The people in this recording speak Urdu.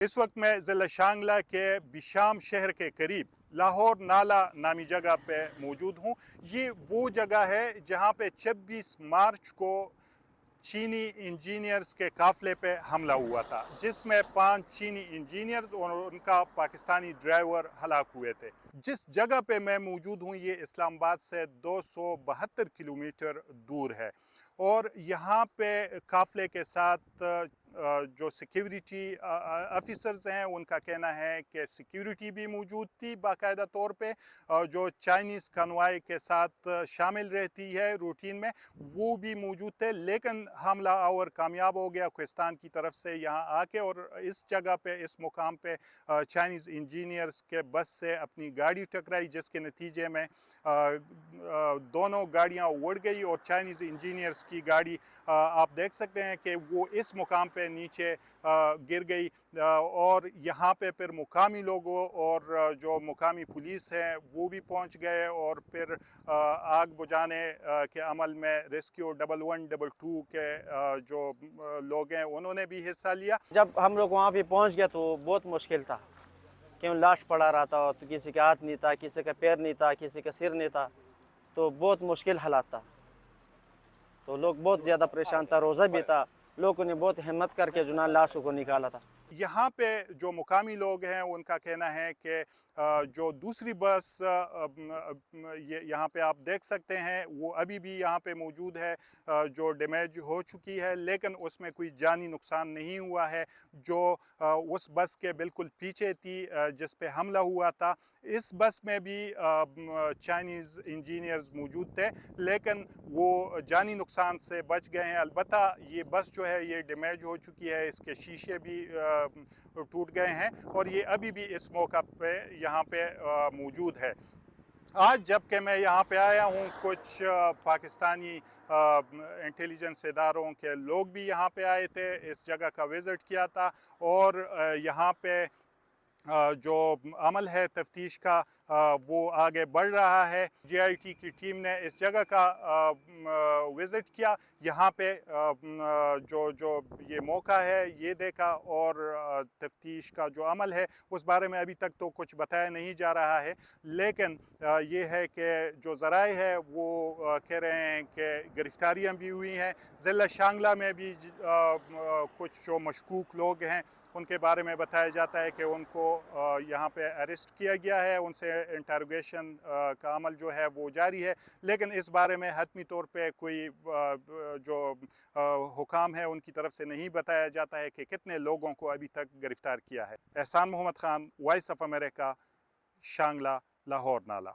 اس وقت میں ضلع شانگلہ کے بشام شہر کے قریب لاہور نالہ نامی جگہ پہ موجود ہوں۔ یہ وہ جگہ ہے جہاں پہ 26 مارچ کو چینی انجینئرز کے قافلے پہ حملہ ہوا تھا، جس میں 5 چینی انجینئرز اور ان کا پاکستانی ڈرائیور ہلاک ہوئے تھے۔ جس جگہ پہ میں موجود ہوں یہ اسلام آباد سے 272 کلومیٹر دور ہے، اور یہاں پہ قافلے کے ساتھ جو سیکیورٹی آفیسرز ہیں ان کا کہنا ہے کہ سیکیورٹی بھی موجود تھی باقاعدہ طور پہ، جو چائنیز کنوائی کے ساتھ شامل رہتی ہے روٹین میں، وہ بھی موجود تھے، لیکن حملہ آور کامیاب ہو گیا کوہستان کی طرف سے یہاں آ کے، اور اس جگہ پہ اس مقام پہ چائنیز انجینئرز کے بس سے اپنی گاڑی ٹکرائی، جس کے نتیجے میں دونوں گاڑیاں اڑ گئی، اور چائنیز انجینئرز کی گاڑی آپ دیکھ سکتے ہیں کہ وہ اس مقام پہ نیچے گر گئی، اور یہاں پہ پھر مقامی لوگوں اور جو مقامی پولیس ہے وہ بھی پہنچ گئے، اور پھر آگ بجھانے کے عمل میں ریسکیو 1112 کے جو لوگ ہیں انہوں نے بھی حصہ لیا۔ جب ہم لوگ وہاں پہ پہنچ گئے تو بہت مشکل تھا، کیوں لاش پڑا رہا تھا، تو کسی کا ہاتھ نہیں تھا، کسی کا پیر نہیں تھا، کسی کا سر نہیں تھا، تو بہت مشکل حالات تھا، تو لوگ بہت زیادہ پریشان تھا، روزہ بھی تھا، لوگوں نے بہت ہمت کر کے جو لاشوں کو نکالا تھا۔ یہاں پہ جو مقامی لوگ ہیں ان کا کہنا ہے کہ جو دوسری بس یہاں پہ آپ دیکھ سکتے ہیں وہ ابھی بھی یہاں پہ موجود ہے، جو ڈیمیج ہو چکی ہے، لیکن اس میں کوئی جانی نقصان نہیں ہوا ہے، جو اس بس کے بالکل پیچھے تھی جس پہ حملہ ہوا تھا۔ اس بس میں بھی چائنیز انجینئرز موجود تھے، لیکن وہ جانی نقصان سے بچ گئے ہیں۔ البتہ یہ بس جو ہے یہ ڈیمیج ہو چکی ہے، اس کے شیشے بھی ٹوٹ گئے ہیں، اور یہ ابھی بھی اس موقع پہ یہاں پہ موجود ہے۔ آج جب کہ میں یہاں پہ آیا ہوں، کچھ پاکستانی انٹیلیجنس اداروں کے لوگ بھی یہاں پہ آئے تھے، اس جگہ کا وزٹ کیا تھا، اور یہاں پہ جو عمل ہے تفتیش کا وہ آگے بڑھ رہا ہے۔ جی آئی ٹی کی ٹیم نے اس جگہ کا وزٹ کیا، یہاں پہ جو یہ موقع ہے یہ دیکھا، اور تفتیش کا جو عمل ہے اس بارے میں ابھی تک تو کچھ بتایا نہیں جا رہا ہے، لیکن یہ ہے کہ جو ذرائع ہے وہ کہہ رہے ہیں کہ گرفتاریاں بھی ہوئی ہیں۔ ضلع شانگلہ میں بھی کچھ جو مشکوک لوگ ہیں ان کے بارے میں بتایا جاتا ہے کہ ان کو یہاں پہ اریسٹ کیا گیا ہے، ان سے انٹروگیشن کا عمل جو ہے وہ جاری ہے، لیکن اس بارے میں حتمی طور پہ کوئی جو حکام ہے ان کی طرف سے نہیں بتایا جاتا ہے کہ کتنے لوگوں کو ابھی تک گرفتار کیا ہے۔ Ehsan Muhammad Khan, Voice of America, Shangla, Lahore Nala.